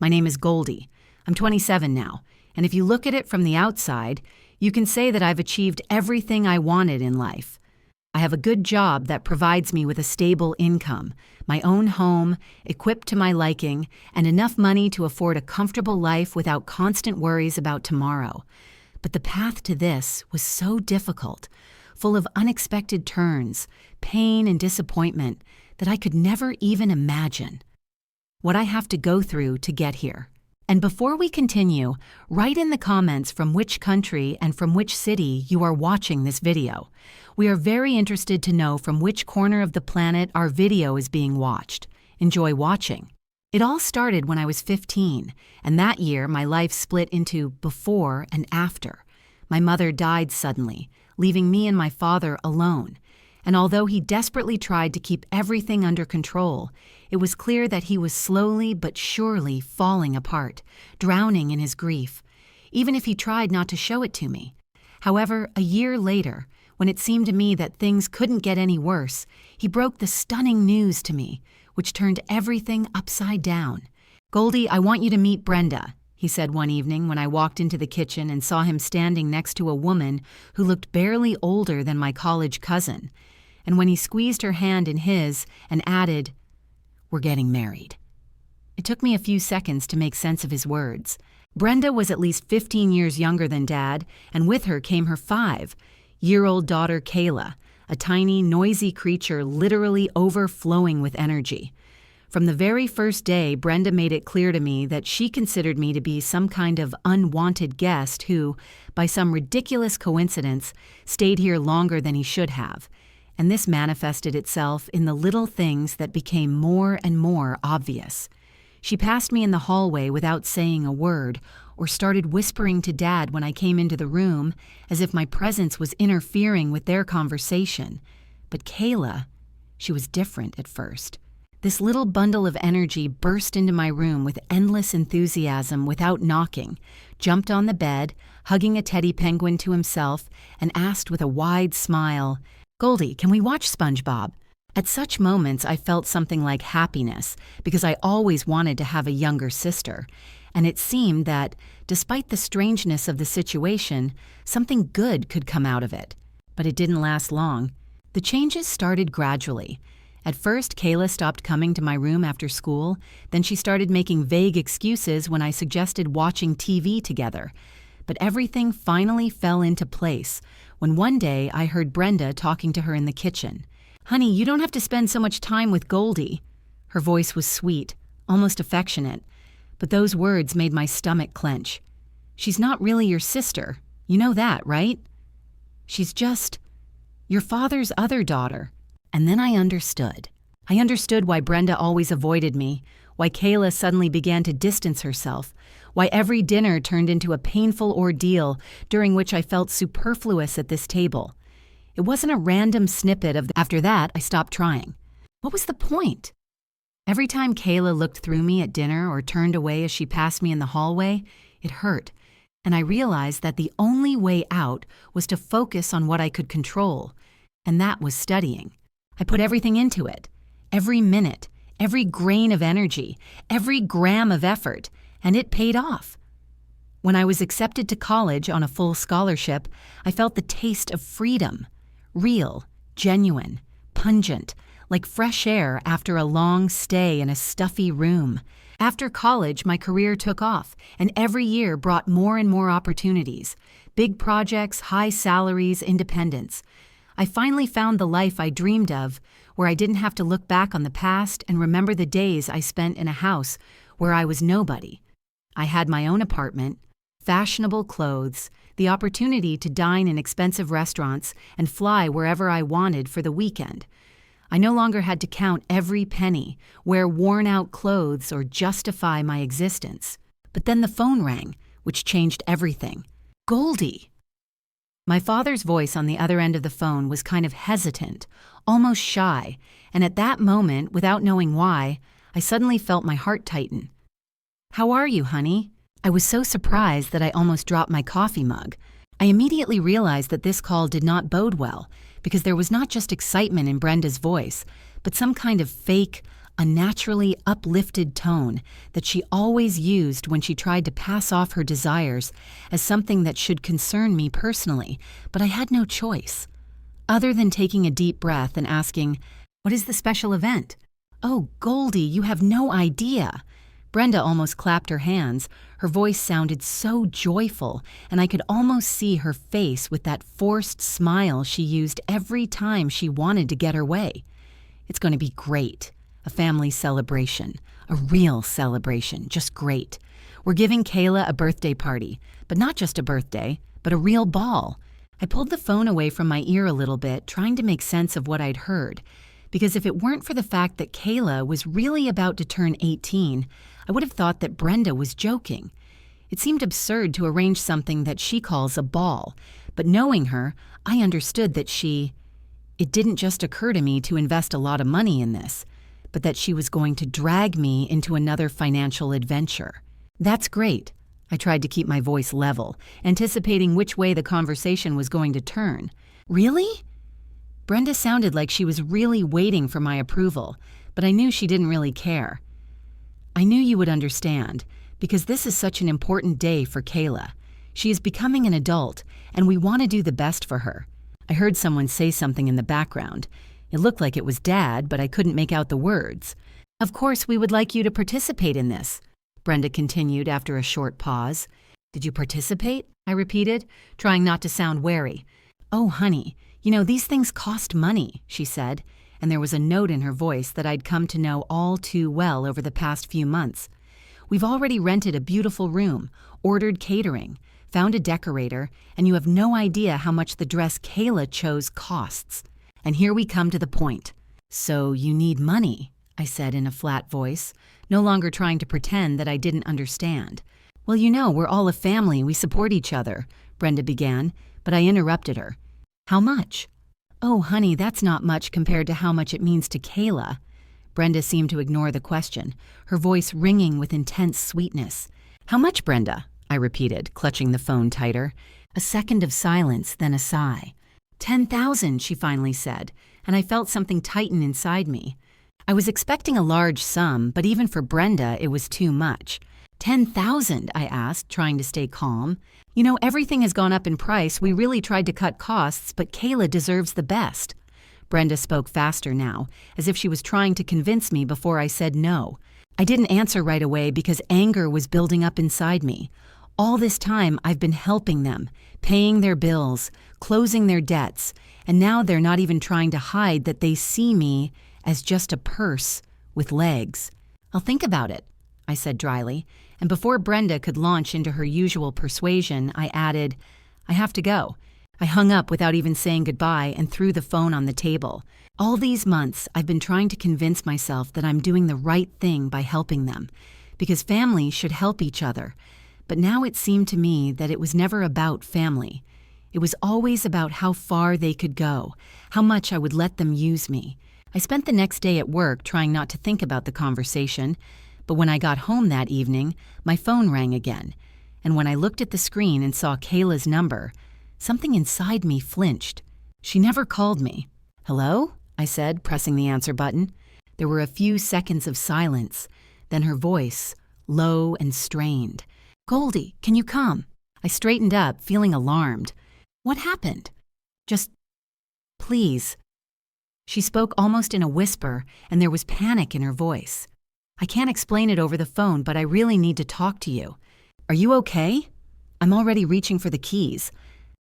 My name is Goldie. I'm 27 now, and if you look at it from the outside, you can say that I've achieved everything I wanted in life. I have a good job that provides me with a stable income, my own home, equipped to my liking, and enough money to afford a comfortable life without constant worries about tomorrow. But the path to this was so difficult, full of unexpected turns, pain and disappointment that I could never even imagine what I have to go through to get here. And before we continue, write in the comments from which country and from which city you are watching this video. We are very interested to know from which corner of the planet our video is being watched. Enjoy watching. It all started when I was 15, and that year my life split into before and after. My mother died suddenly, leaving me and my father alone. And although he desperately tried to keep everything under control, it was clear that he was slowly but surely falling apart, drowning in his grief, even if he tried not to show it to me. However, a year later, when it seemed to me that things couldn't get any worse, he broke the stunning news to me, which turned everything upside down. "Goldie, I want you to meet Brenda," he said one evening when I walked into the kitchen and saw him standing next to a woman who looked barely older than my college cousin. And when he squeezed her hand in his and added, "We're getting married." It took me a few seconds to make sense of his words. Brenda was at least 15 years younger than Dad, and with her came her 5-year-old daughter Kayla, a tiny, noisy creature literally overflowing with energy. From the very first day, Brenda made it clear to me that she considered me to be some kind of unwanted guest who, by some ridiculous coincidence, stayed here longer than he should have. And this manifested itself in the little things that became more and more obvious. She passed me in the hallway without saying a word, or started whispering to Dad when I came into the room, as if my presence was interfering with their conversation. But Kayla, she was different at first. This little bundle of energy burst into my room with endless enthusiasm without knocking, jumped on the bed, hugging a teddy penguin to himself, and asked with a wide smile, "Goldie, can we watch SpongeBob?" At such moments, I felt something like happiness, because I always wanted to have a younger sister, and it seemed that, despite the strangeness of the situation, something good could come out of it. But it didn't last long. The changes started gradually. At first, Kayla stopped coming to my room after school, then she started making vague excuses when I suggested watching TV together. But everything finally fell into place when one day I heard Brenda talking to her in the kitchen. "Honey, you don't have to spend so much time with Goldie." Her voice was sweet, almost affectionate, but those words made my stomach clench. "She's not really your sister. You know that, right? She's just your father's other daughter." And then I understood. I understood why Brenda always avoided me, why Kayla suddenly began to distance herself, why every dinner turned into a painful ordeal during which I felt superfluous at this table. It wasn't a random snippet of after that, I stopped trying. What was the point? Every time Kayla looked through me at dinner or turned away as she passed me in the hallway, it hurt, and I realized that the only way out was to focus on what I could control, and that was studying. I put everything into it, every minute, every grain of energy, every gram of effort, and it paid off. When I was accepted to college on a full scholarship, I felt the taste of freedom. Real, genuine, pungent, like fresh air after a long stay in a stuffy room. After college, my career took off, and every year brought more and more opportunities. Big projects, high salaries, independence. I finally found the life I dreamed of, where I didn't have to look back on the past and remember the days I spent in a house where I was nobody. I had my own apartment, fashionable clothes, the opportunity to dine in expensive restaurants and fly wherever I wanted for the weekend. I no longer had to count every penny, wear worn-out clothes, or justify my existence. But then the phone rang, which changed everything. "Goldie!" My father's voice on the other end of the phone was kind of hesitant, almost shy, and at that moment, without knowing why, I suddenly felt my heart tighten. "How are you, honey?" I was so surprised that I almost dropped my coffee mug. I immediately realized that this call did not bode well, because there was not just excitement in Brenda's voice, but some kind of fake, a naturally uplifted tone that she always used when she tried to pass off her desires as something that should concern me personally, but I had no choice. Other than taking a deep breath and asking, "What is the special event?" "Oh, Goldie, you have no idea." Brenda almost clapped her hands. Her voice sounded so joyful, and I could almost see her face with that forced smile she used every time she wanted to get her way. "It's going to be great. A family celebration. A real celebration. Just great. We're giving Kayla a birthday party, but not just a birthday, but a real ball." I pulled the phone away from my ear a little bit, trying to make sense of what I'd heard, because if it weren't for the fact that Kayla was really about to turn 18, I would have thought that Brenda was joking. It seemed absurd to arrange something that she calls a ball, but knowing her, I understood that it didn't just occur to me to invest a lot of money in this, but that she was going to drag me into another financial adventure. "That's great." I tried to keep my voice level, anticipating which way the conversation was going to turn. "Really?" Brenda sounded like she was really waiting for my approval, but I knew she didn't really care. "I knew you would understand, because this is such an important day for Kayla. She is becoming an adult, and we want to do the best for her." I heard someone say something in the background. It looked like it was Dad, but I couldn't make out the words. "Of course, we would like you to participate in this," Brenda continued after a short pause. "Did you participate?" I repeated, trying not to sound wary. "Oh, honey, these things cost money," she said, and there was a note in her voice that I'd come to know all too well over the past few months. "We've already rented a beautiful room, ordered catering, found a decorator, and you have no idea how much the dress Kayla chose costs. And here we come to the point." "So you need money," I said in a flat voice, no longer trying to pretend that I didn't understand. "Well, we're all a family, we support each other," Brenda began, but I interrupted her. "How much?" "Oh, honey, that's not much compared to how much it means to Kayla." Brenda seemed to ignore the question, her voice ringing with intense sweetness. "How much, Brenda?" I repeated, clutching the phone tighter. A second of silence, then a sigh. 10,000, she finally said, and I felt something tighten inside me. I was expecting a large sum, but even for Brenda, it was too much. 10,000, I asked, trying to stay calm. Everything has gone up in price. We really tried to cut costs, but Kayla deserves the best." Brenda spoke faster now, as if she was trying to convince me before I said no. I didn't answer right away because anger was building up inside me. All this time, I've been helping them, paying their bills, closing their debts, and now they're not even trying to hide that they see me as just a purse with legs. "I'll think about it," I said dryly, and before Brenda could launch into her usual persuasion, I added, "I have to go." I hung up without even saying goodbye and threw the phone on the table. All these months, I've been trying to convince myself that I'm doing the right thing by helping them, because family should help each other. But now it seemed to me that it was never about family. It was always about how far they could go, how much I would let them use me. I spent the next day at work trying not to think about the conversation, but when I got home that evening, my phone rang again, and when I looked at the screen and saw Kayla's number, something inside me flinched. She never called me. "Hello?" I said, pressing the answer button. There were a few seconds of silence, then her voice, low and strained. "Goldie, can you come?" I straightened up, feeling alarmed. "What happened?" "Just, please." She spoke almost in a whisper, and there was panic in her voice. "I can't explain it over the phone, but I really need to talk to you. Are you okay?" "I'm already reaching for the keys."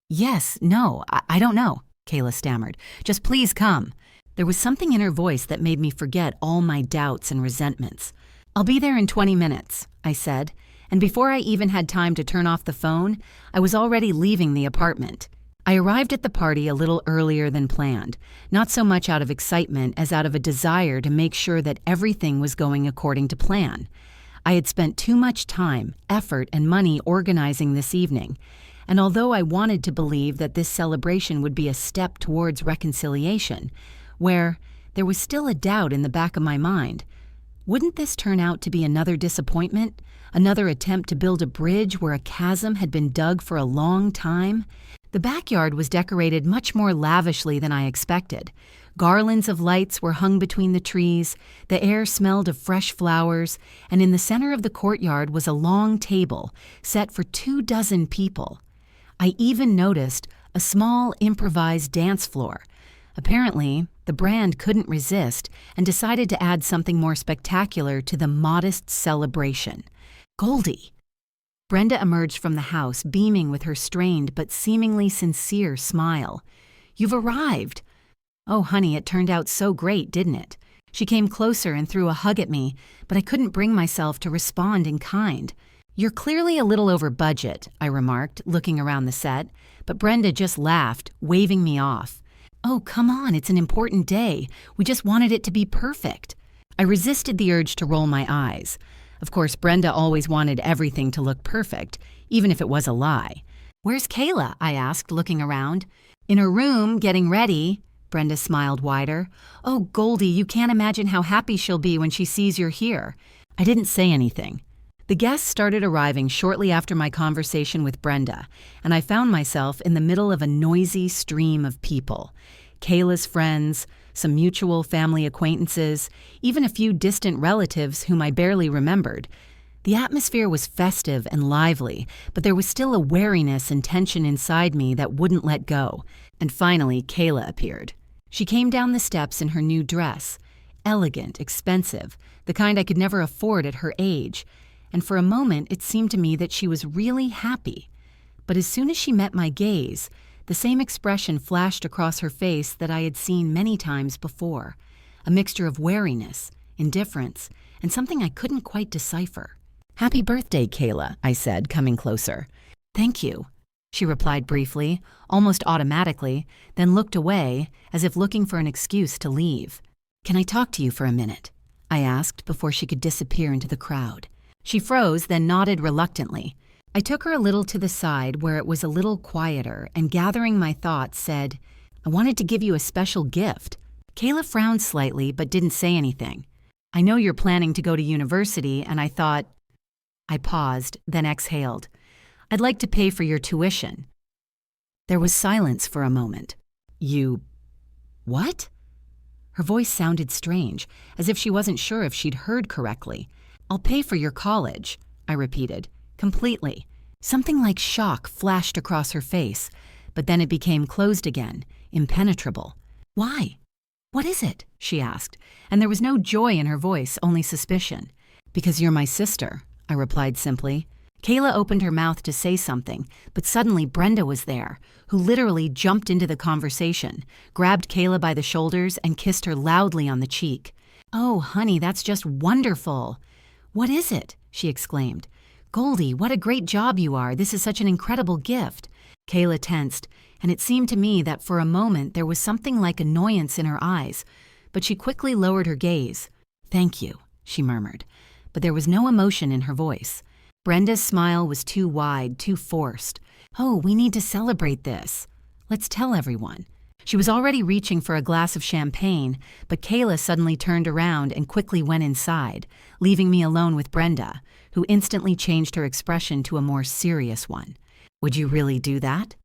"Yes, no, I don't know," Kayla stammered. "Just please come." There was something in her voice that made me forget all my doubts and resentments. "I'll be there in 20 minutes, I said, and before I even had time to turn off the phone, I was already leaving the apartment. I arrived at the party a little earlier than planned, not so much out of excitement as out of a desire to make sure that everything was going according to plan. I had spent too much time, effort, and money organizing this evening, and although I wanted to believe that this celebration would be a step towards reconciliation, where there was still a doubt in the back of my mind, wouldn't this turn out to be another disappointment, another attempt to build a bridge where a chasm had been dug for a long time? The backyard was decorated much more lavishly than I expected. Garlands of lights were hung between the trees, the air smelled of fresh flowers, and in the center of the courtyard was a long table set for 24 people. I even noticed a small improvised dance floor. Apparently, the brand couldn't resist and decided to add something more spectacular to the modest celebration. Goldie! Brenda emerged from the house, beaming with her strained but seemingly sincere smile. "You've arrived!" "Oh, honey, it turned out so great, didn't it?" She came closer and threw a hug at me, but I couldn't bring myself to respond in kind. "You're clearly a little over budget," I remarked, looking around the set, but Brenda just laughed, waving me off. "Oh, come on, it's an important day. We just wanted it to be perfect." I resisted the urge to roll my eyes. Of course, Brenda always wanted everything to look perfect, even if it was a lie. "Where's Kayla?" I asked, looking around. "In her room, getting ready." Brenda smiled wider. "Oh, Goldie, you can't imagine how happy she'll be when she sees you're here." I didn't say anything. The guests started arriving shortly after my conversation with Brenda, and I found myself in the middle of a noisy stream of people. Kayla's friends, some mutual family acquaintances, even a few distant relatives whom I barely remembered. The atmosphere was festive and lively, but there was still a wariness and tension inside me that wouldn't let go. And finally, Kayla appeared. She came down the steps in her new dress, elegant, expensive, the kind I could never afford at her age. And for a moment, it seemed to me that she was really happy. But as soon as she met my gaze, the same expression flashed across her face that I had seen many times before, a mixture of wariness, indifference, and something I couldn't quite decipher. "Happy birthday, Kayla," I said, coming closer. "Thank you," she replied briefly, almost automatically, then looked away, as if looking for an excuse to leave. "Can I talk to you for a minute?" I asked before she could disappear into the crowd. She froze, then nodded reluctantly. I took her a little to the side where it was a little quieter and, gathering my thoughts, said, "I wanted to give you a special gift." Kayla frowned slightly but didn't say anything. "I know you're planning to go to university, and I thought—" I paused, then exhaled. "I'd like to pay for your tuition." There was silence for a moment. "You... what?" Her voice sounded strange, as if she wasn't sure if she'd heard correctly. "I'll pay for your college," I repeated, completely. Something like shock flashed across her face, but then it became closed again, impenetrable. "Why? What is it?" she asked, and there was no joy in her voice, only suspicion. "Because you're my sister," I replied simply. Kayla opened her mouth to say something, but suddenly Brenda was there, who literally jumped into the conversation, grabbed Kayla by the shoulders, and kissed her loudly on the cheek. "Oh, honey, that's just wonderful." "What is it?" she exclaimed. "Goldie, what a great job you are. This is such an incredible gift." Kayla tensed, and it seemed to me that for a moment there was something like annoyance in her eyes, but she quickly lowered her gaze. "Thank you," she murmured, but there was no emotion in her voice. Brenda's smile was too wide, too forced. "Oh, we need to celebrate this. Let's tell everyone." She was already reaching for a glass of champagne, but Kayla suddenly turned around and quickly went inside, leaving me alone with Brenda, who instantly changed her expression to a more serious one. "Would you really do that?"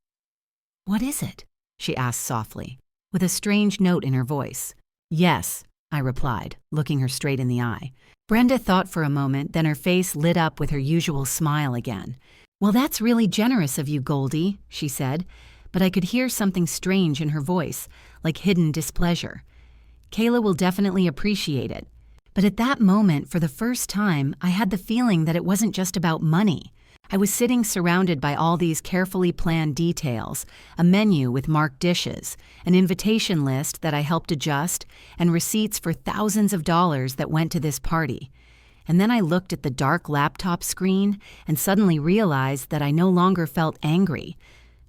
"What is it?" she asked softly, with a strange note in her voice. "Yes," I replied, looking her straight in the eye. Brenda thought for a moment, then her face lit up with her usual smile again. "Well, that's really generous of you, Goldie," she said, but I could hear something strange in her voice, like hidden displeasure. "Kayla will definitely appreciate it." But at that moment, for the first time, I had the feeling that it wasn't just about money. I was sitting surrounded by all these carefully planned details, a menu with marked dishes, an invitation list that I helped adjust, and receipts for thousands of dollars that went to this party. And then I looked at the dark laptop screen and suddenly realized that I no longer felt angry.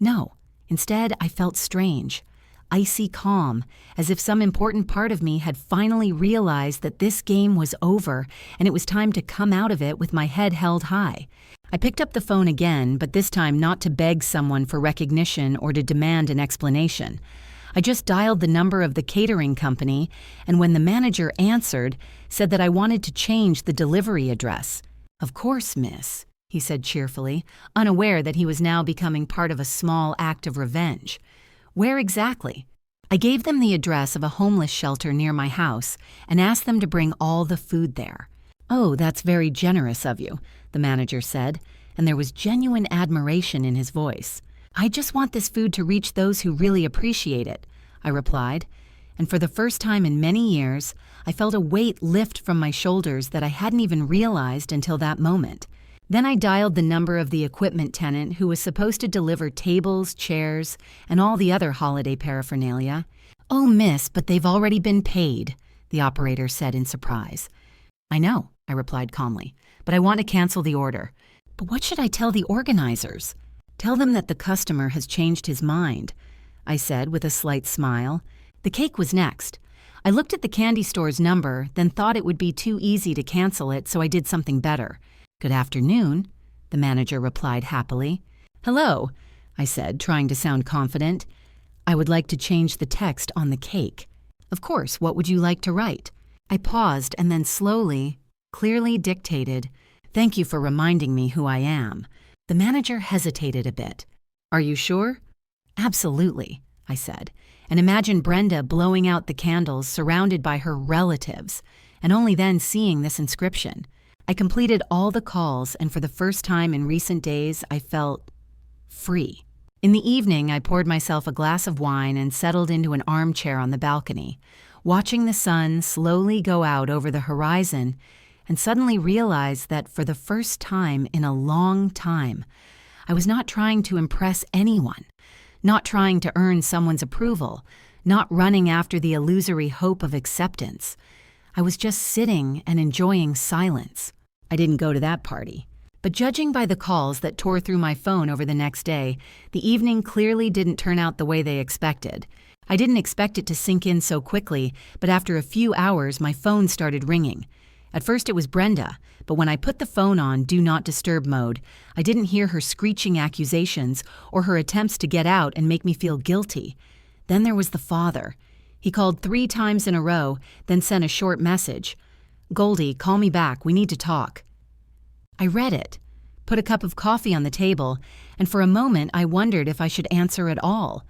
No, instead I felt strange, icy calm, as if some important part of me had finally realized that this game was over and it was time to come out of it with my head held high. I picked up the phone again, but this time not to beg someone for recognition or to demand an explanation. I just dialed the number of the catering company, and when the manager answered, said that I wanted to change the delivery address. "Of course, miss," he said cheerfully, unaware that he was now becoming part of a small act of revenge. "Where exactly?" I gave them the address of a homeless shelter near my house and asked them to bring all the food there. "Oh, that's very generous of you," the manager said, and there was genuine admiration in his voice. "I just want this food to reach those who really appreciate it," I replied, and for the first time in many years, I felt a weight lift from my shoulders that I hadn't even realized until that moment. Then I dialed the number of the equipment tenant who was supposed to deliver tables, chairs, and all the other holiday paraphernalia. "Oh, miss, but they've already been paid," the operator said in surprise. "I know," I replied calmly, "but I want to cancel the order." "But what should I tell the organizers?" "Tell them that the customer has changed his mind," I said with a slight smile. The cake was next. I looked at the candy store's number, then thought it would be too easy to cancel it, so I did something better. "Good afternoon," the manager replied happily. "Hello," I said, trying to sound confident. "I would like to change the text on the cake." "Of course, what would you like to write?" I paused and then slowly, clearly dictated, "Thank you for reminding me who I am." The manager hesitated a bit. "Are you sure?" "Absolutely," I said, and imagine Brenda blowing out the candles surrounded by her relatives, and only then seeing this inscription. I completed all the calls, and for the first time in recent days, I felt free. In the evening, I poured myself a glass of wine and settled into an armchair on the balcony, watching the sun slowly go out over the horizon, and suddenly realized that for the first time in a long time, I was not trying to impress anyone, not trying to earn someone's approval, not running after the illusory hope of acceptance. I was just sitting and enjoying silence. I didn't go to that party. But judging by the calls that tore through my phone over the next day, the evening clearly didn't turn out the way they expected. I didn't expect it to sink in so quickly, but after a few hours, my phone started ringing. At first it was Brenda, but when I put the phone on Do Not Disturb mode, I didn't hear her screeching accusations or her attempts to get out and make me feel guilty. Then there was the father. He called 3 times in a row, then sent a short message. "Goldie, call me back. We need to talk." I read it, put a cup of coffee on the table, and for a moment I wondered if I should answer at all.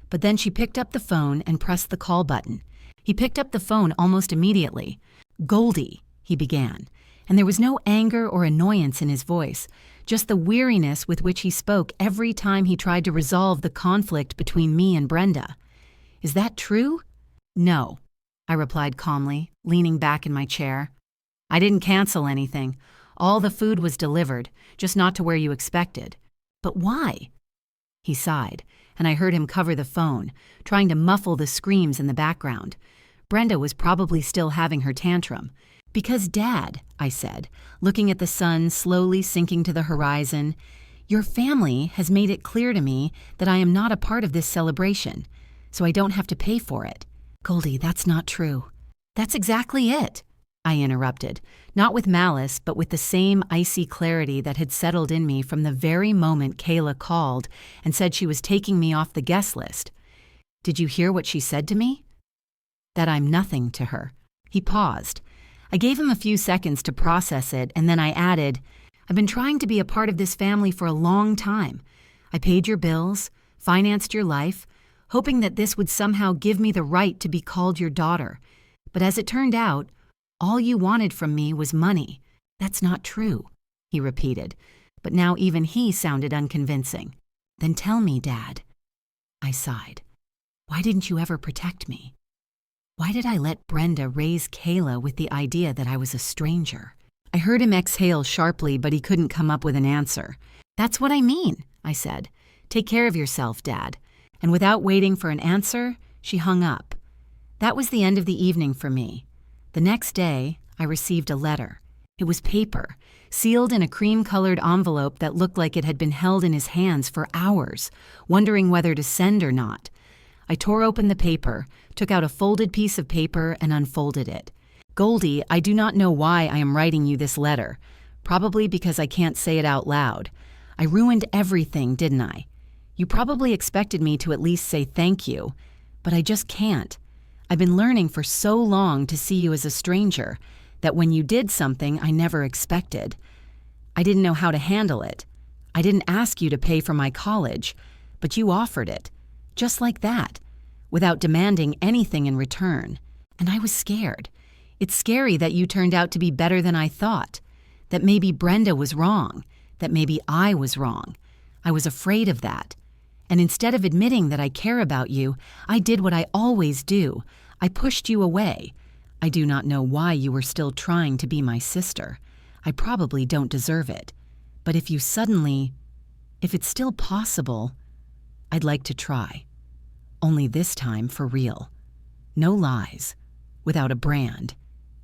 But then she picked up the phone and pressed the call button. He picked up the phone almost immediately. "Goldie," he began, and there was no anger or annoyance in his voice, just the weariness with which he spoke every time he tried to resolve the conflict between me and Brenda. "Is that true?" "No," I replied calmly, leaning back in my chair. "I didn't cancel anything. All the food was delivered, just not to where you expected." "But why?" He sighed, and I heard him cover the phone, trying to muffle the screams in the background. Brenda was probably still having her tantrum. "Because, Dad," I said, looking at the sun slowly sinking to the horizon, "your family has made it clear to me that I am not a part of this celebration, so I don't have to pay for it." "Goldie, that's not true." "That's exactly it," I interrupted, not with malice, but with the same icy clarity that had settled in me from the very moment Kayla called and said she was taking me off the guest list. "Did you hear what she said to me?" "That I'm nothing to her." He paused. I gave him a few seconds to process it, and then I added, "I've been trying to be a part of this family for a long time. I paid your bills, financed your life, hoping that this would somehow give me the right to be called your daughter. But as it turned out, all you wanted from me was money." "That's not true," he repeated, but now even he sounded unconvincing. "Then tell me, Dad." I sighed. "Why didn't you ever protect me? Why did I let Brenda raise Kayla with the idea that I was a stranger?" I heard him exhale sharply, but he couldn't come up with an answer. "That's what I mean," I said. "Take care of yourself, Dad." And without waiting for an answer, she hung up. That was the end of the evening for me. The next day, I received a letter. It was paper, sealed in a cream-colored envelope that looked like it had been held in his hands for hours, wondering whether to send or not. I tore open the paper, took out a folded piece of paper, and unfolded it. "Goldie, I do not know why I am writing you this letter. Probably because I can't say it out loud. I ruined everything, didn't I? You probably expected me to at least say thank you, but I just can't. I've been learning for so long to see you as a stranger that when you did something I never expected, I didn't know how to handle it. I didn't ask you to pay for my college, but you offered it. Just like that. without demanding anything in return. And I was scared. It's scary that you turned out to be better than I thought, that maybe Brenda was wrong, that maybe I was wrong. I was afraid of that. And instead of admitting that I care about you, I did what I always do. I pushed you away. I do not know why you were still trying to be my sister. I probably don't deserve it. But if it's still possible, I'd like to try. Only this time for real. No lies. Without a brand.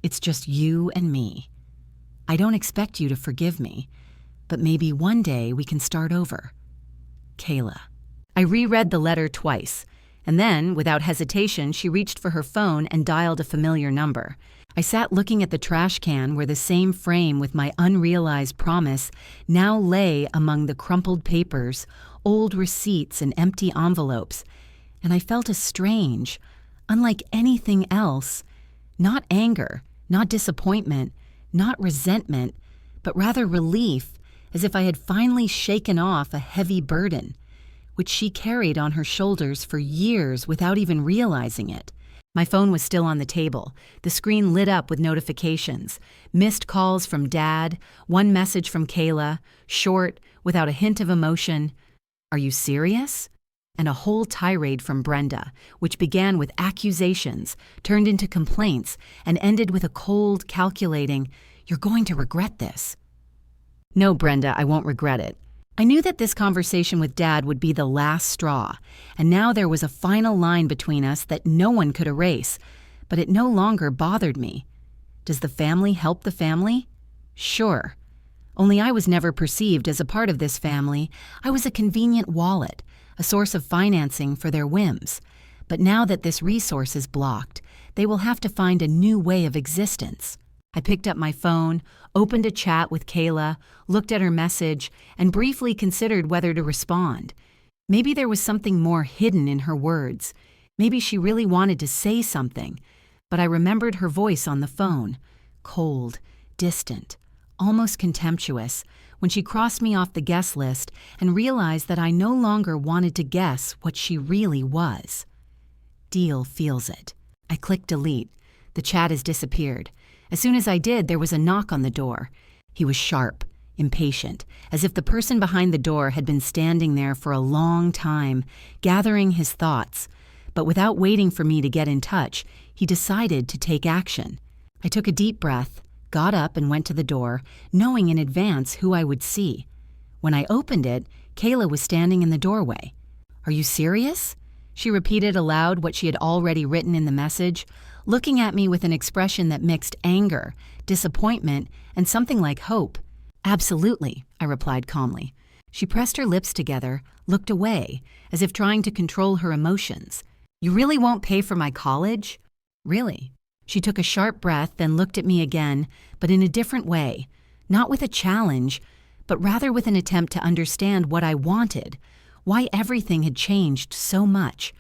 It's just you and me. I don't expect you to forgive me, but maybe one day we can start over. Kayla. I reread the letter twice, and then, without hesitation, she reached for her phone and dialed a familiar number. I sat looking at the trash can where the same frame with my unrealized promise now lay among the crumpled papers, old receipts, and empty envelopes, and I felt a strange, unlike anything else, not anger, not disappointment, not resentment, but rather relief, as if I had finally shaken off a heavy burden, which she carried on her shoulders for years without even realizing it. My phone was still on the table. The screen lit up with notifications. Missed calls from Dad, one message from Kayla, short, without a hint of emotion. "Are you serious?" And a whole tirade from Brenda, which began with accusations, turned into complaints, and ended with a cold, calculating, "You're going to regret this." No, Brenda, I won't regret it. I knew that this conversation with Dad would be the last straw, and now there was a final line between us that no one could erase, but it no longer bothered me. Does the family help the family? Sure. Only I was never perceived as a part of this family. I was a convenient wallet, a source of financing for their whims. But now that this resource is blocked, they will have to find a new way of existence. I picked up my phone, opened a chat with Kayla, looked at her message, and briefly considered whether to respond. Maybe there was something more hidden in her words. Maybe she really wanted to say something. But I remembered her voice on the phone, cold, distant, almost contemptuous, when she crossed me off the guest list and realized that I no longer wanted to guess what she really was. Deal feels it. I clicked delete. The chat has disappeared. As soon as I did, there was a knock on the door. He was sharp, impatient, as if the person behind the door had been standing there for a long time, gathering his thoughts. But without waiting for me to get in touch, he decided to take action. I took a deep breath, got up and went to the door, knowing in advance who I would see. When I opened it, Kayla was standing in the doorway. "Are you serious?" She repeated aloud what she had already written in the message, looking at me with an expression that mixed anger, disappointment, and something like hope. "Absolutely," I replied calmly. She pressed her lips together, looked away, as if trying to control her emotions. "You really won't pay for my college?" "Really?" She took a sharp breath, then looked at me again, but in a different way, not with a challenge, but rather with an attempt to understand what I wanted, why everything had changed so much.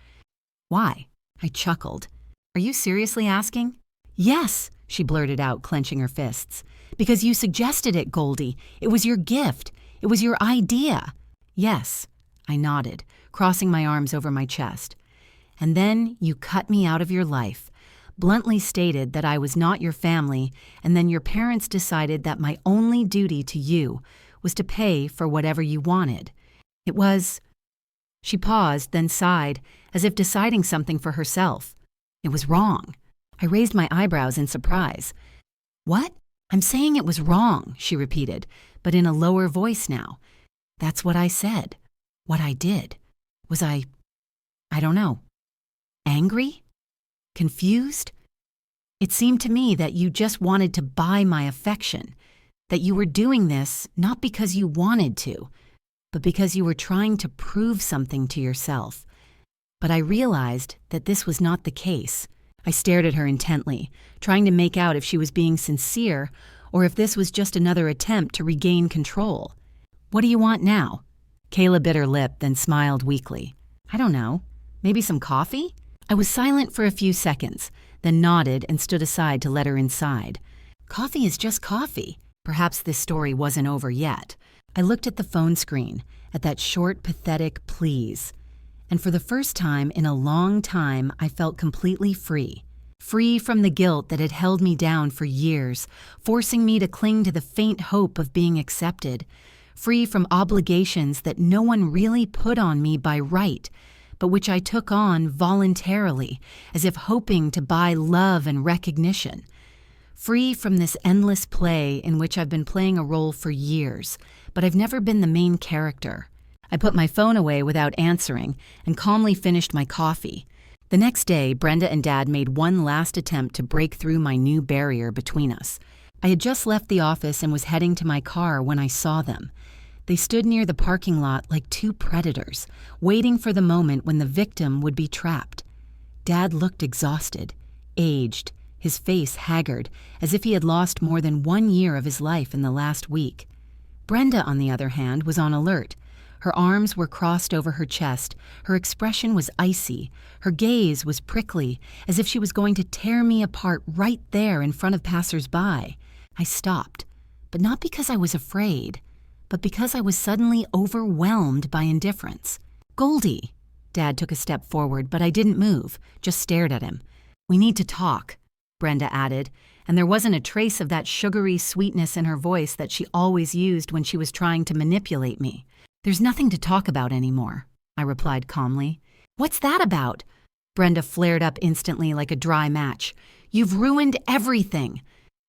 "Why?" I chuckled. "Are you seriously asking?" "Yes," she blurted out, clenching her fists. "Because you suggested it, Goldie. It was your gift. It was your idea." "Yes," I nodded, crossing my arms over my chest. "And then you cut me out of your life, bluntly stated that I was not your family, and then your parents decided that my only duty to you was to pay for whatever you wanted. It was—" She paused, then sighed, as if deciding something for herself. "It was wrong." I raised my eyebrows in surprise. "What?" "I'm saying it was wrong," she repeated, but in a lower voice now. "That's what I said. What I did. Was I don't know. Angry? Confused? It seemed to me that you just wanted to buy my affection, that you were doing this not because you wanted to, but because you were trying to prove something to yourself. But I realized that this was not the case." I stared at her intently, trying to make out if she was being sincere or if this was just another attempt to regain control. "What do you want now?" Kayla bit her lip, then smiled weakly. "I don't know. Maybe some coffee?" I was silent for a few seconds, then nodded and stood aside to let her inside. Coffee is just coffee. Perhaps this story wasn't over yet. I looked at the phone screen, at that short, pathetic please. And for the first time in a long time, I felt completely free. Free from the guilt that had held me down for years, forcing me to cling to the faint hope of being accepted. Free from obligations that no one really put on me by right, but which I took on voluntarily, as if hoping to buy love and recognition. Free from this endless play in which I've been playing a role for years, but I've never been the main character. I put my phone away without answering and calmly finished my coffee. The next day, Brenda and Dad made one last attempt to break through my new barrier between us. I had just left the office and was heading to my car when I saw them. They stood near the parking lot like two predators, waiting for the moment when the victim would be trapped. Dad looked exhausted, aged, his face haggard, as if he had lost more than 1 year of his life in the last week. Brenda, on the other hand, was on alert. Her arms were crossed over her chest, her expression was icy, her gaze was prickly, as if she was going to tear me apart right there in front of passers-by. I stopped, but not because I was afraid, but because I was suddenly overwhelmed by indifference. "Goldie!" Dad took a step forward, but I didn't move, just stared at him. "We need to talk," Brenda added, and there wasn't a trace of that sugary sweetness in her voice that she always used when she was trying to manipulate me. "There's nothing to talk about anymore," I replied calmly. "What's that about?" Brenda flared up instantly like a dry match. "You've ruined everything.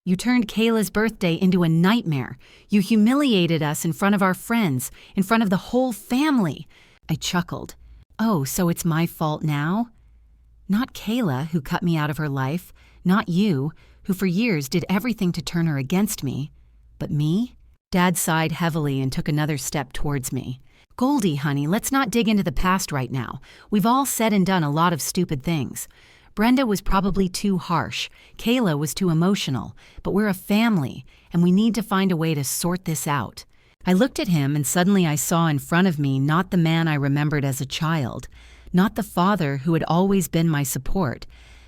You turned Kayla's birthday into a nightmare. You humiliated us in front of our friends, in front of the whole family." I chuckled. "Oh, so it's my fault now?" "Not Kayla, who cut me out of her life. Not you, who for years did everything to turn her against me. But me?" Dad sighed heavily and took another step towards me. "Goldie, honey, let's not dig into the past right now. We've all said and done a lot of stupid things. Brenda was probably too harsh. Kayla was too emotional. But we're a family, and we need to find a way to sort this out." I looked at him, and suddenly I saw in front of me not the man I remembered as a child, not the father who had always been my support,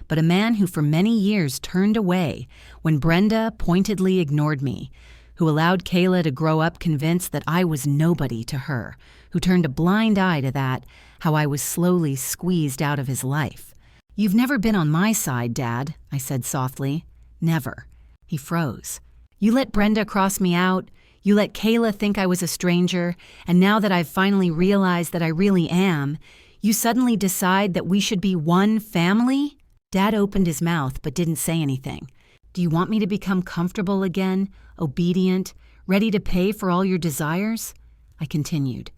but a man who for many years turned away when Brenda pointedly ignored me, who allowed Kayla to grow up convinced that I was nobody to her, who turned a blind eye to that, how I was slowly squeezed out of his life. "You've never been on my side, Dad," I said softly. "Never." He froze. "You let Brenda cross me out. You let Kayla think I was a stranger, and now that I've finally realized that I really am, you suddenly decide that we should be one family?" Dad opened his mouth but didn't say anything. "Do you want me to become comfortable again, obedient, ready to pay for all your desires?" I continued.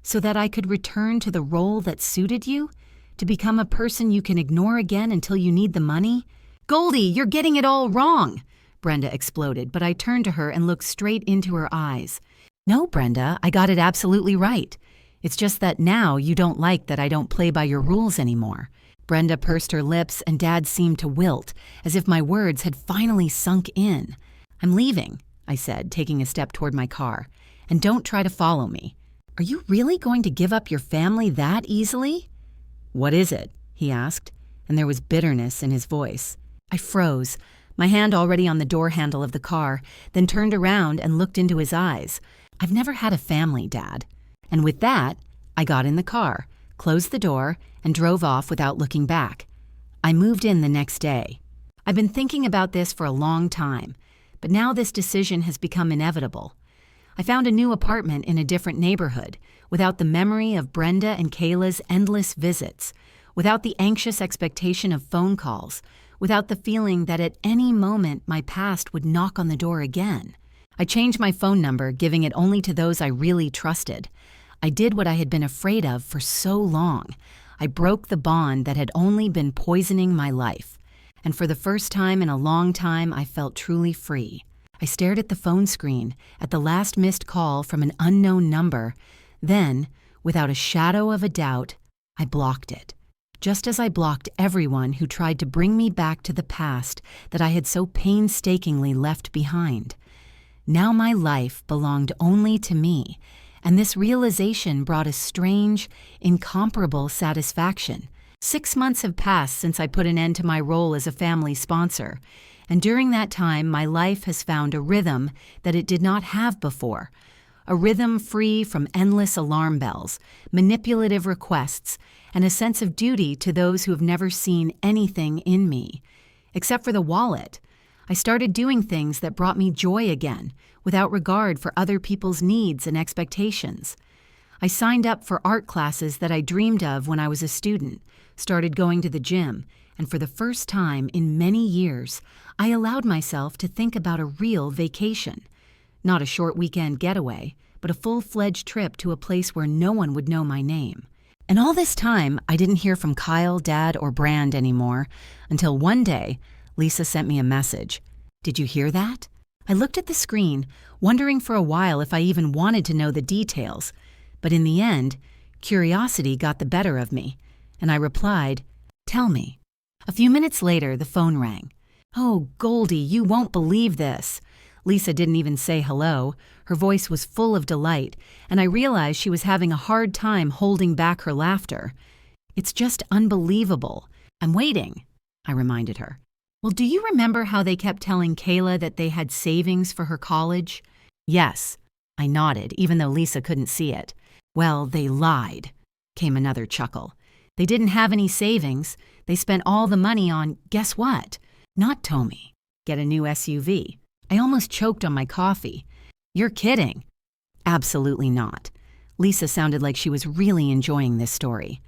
"So that I could return to the role that suited you? To become a person you can ignore again until you need the money?" "Goldie, you're getting it all wrong!" Brenda exploded, but I turned to her and looked straight into her eyes. "No, Brenda, I got it absolutely right. It's just that now you don't like that I don't play by your rules anymore." Brenda pursed her lips and Dad seemed to wilt, as if my words had finally sunk in. "I'm leaving," I said, taking a step toward my car. "And don't try to follow me." "Are you really going to give up your family that easily?" "What is it?" he asked, and there was bitterness in his voice. I froze, my hand already on the door handle of the car, then turned around and looked into his eyes. "I've never had a family, Dad." And with that, I got in the car, closed the door, and drove off without looking back. I moved in the next day. I've been thinking about this for a long time, but now this decision has become inevitable. I found a new apartment in a different neighborhood, without the memory of Brenda and Kayla's endless visits, without the anxious expectation of phone calls, without the feeling that at any moment my past would knock on the door again. I changed my phone number, giving it only to those I really trusted. I did what I had been afraid of for so long. I broke the bond that had only been poisoning my life. And for the first time in a long time, I felt truly free. I stared at the phone screen, at the last missed call from an unknown number. Then, without a shadow of a doubt, I blocked it. Just as I blocked everyone who tried to bring me back to the past that I had so painstakingly left behind. Now my life belonged only to me, and this realization brought a strange, incomparable satisfaction. 6 months have passed since I put an end to my role as a family sponsor, and during that time my life has found a rhythm that it did not have before. a rhythm free from endless alarm bells, manipulative requests, and a sense of duty to those who have never seen anything in me. Except for the wallet, I started doing things that brought me joy again, without regard for other people's needs and expectations. I signed up for art classes that I dreamed of when I was a student, started going to the gym, and for the first time in many years, I allowed myself to think about a real vacation. Not a short weekend getaway, but a full-fledged trip to a place where no one would know my name. And all this time, I didn't hear from Kyle, Dad, or Brand anymore, until one day, Lisa sent me a message. Did you hear that? I looked at the screen, wondering for a while if I even wanted to know the details. But in the end, curiosity got the better of me, and I replied, "Tell me." A few minutes later, the phone rang. "Oh, Goldie, you won't believe this." Lisa didn't even say hello. Her voice was full of delight, and I realized she was having a hard time holding back her laughter. "It's just unbelievable. I'm waiting," I reminded her. "Well, do you remember how they kept telling Kayla that they had savings for her college?" "Yes," I nodded, even though Lisa couldn't see it. "Well, they lied," came another chuckle. "They didn't have any savings. They spent all the money on, guess what? Not Tommy. Get a new SUV. I almost choked on my coffee. "You're kidding." "Absolutely not." Lisa sounded like she was really enjoying this story.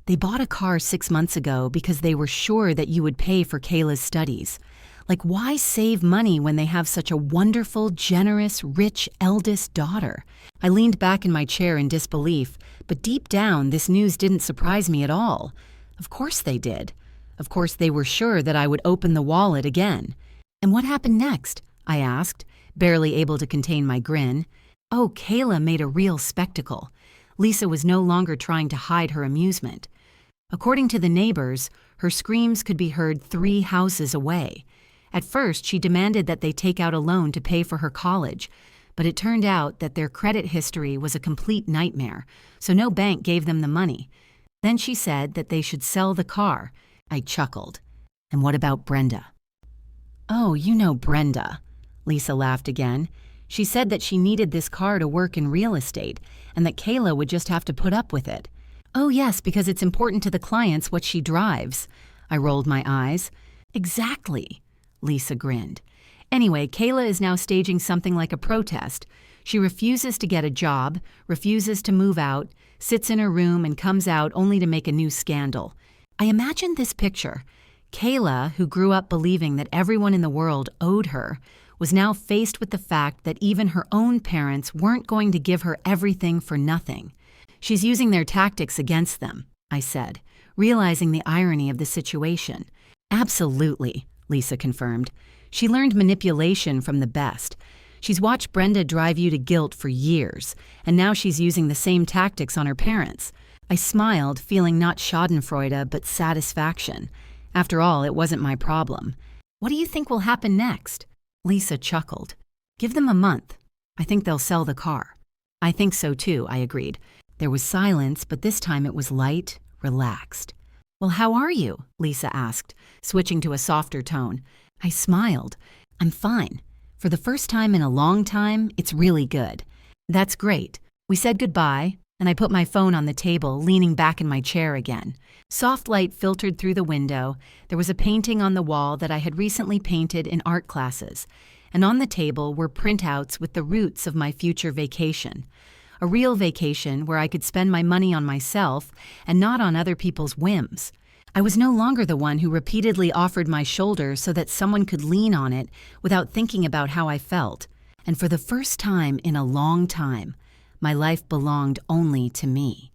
"They bought a car 6 months ago because they were sure that you would pay for Kayla's studies. Like, why save money when they have such a wonderful, generous, rich eldest daughter?" I leaned back in my chair in disbelief, but deep down, this news didn't surprise me at all. Of course they did. Of course they were sure that I would open the wallet again. "And what happened next?" I asked, barely able to contain my grin. Oh, Kayla made a real spectacle. Lisa was no longer trying to hide her amusement. According to the neighbors, her screams could be heard 3 houses away. At first, she demanded that they take out a loan to pay for her college, but it turned out that their credit history was a complete nightmare, so no bank gave them the money. Then she said that they should sell the car. I chuckled. "And what about Brenda?" "Oh, you know Brenda." Lisa laughed again. "She said that she needed this car to work in real estate, and that Kayla would just have to put up with it." "Oh yes, because it's important to the clients what she drives." I rolled my eyes. "Exactly." Lisa grinned. "Anyway, Kayla is now staging something like a protest. She refuses to get a job, refuses to move out, sits in her room and comes out only to make a new scandal. I imagined this picture. Kayla, who grew up believing that everyone in the world owed her, was now faced with the fact that even her own parents weren't going to give her everything for nothing. She's using their tactics against them," I said, realizing the irony of the situation. "Absolutely," Lisa confirmed. "She learned manipulation from the best. She's watched Brenda drive you to guilt for years, and now she's using the same tactics on her parents." I smiled, feeling not schadenfreude but satisfaction. After all, it wasn't my problem. "What do you think will happen next?" Lisa chuckled. "Give them a month. I think they'll sell the car." "I think so too," I agreed. There was silence, but this time it was light, relaxed. "Well, how are you?" Lisa asked, switching to a softer tone. I smiled. "I'm fine. For the first time in a long time, it's really good." "That's great." We said goodbye, and I put my phone on the table, leaning back in my chair again. Soft light filtered through the window. There was a painting on the wall that I had recently painted in art classes, and on the table were printouts with the roots of my future vacation. A real vacation where I could spend my money on myself and not on other people's whims. I was no longer the one who repeatedly offered my shoulder so that someone could lean on it without thinking about how I felt. And for the first time in a long time, my life belonged only to me.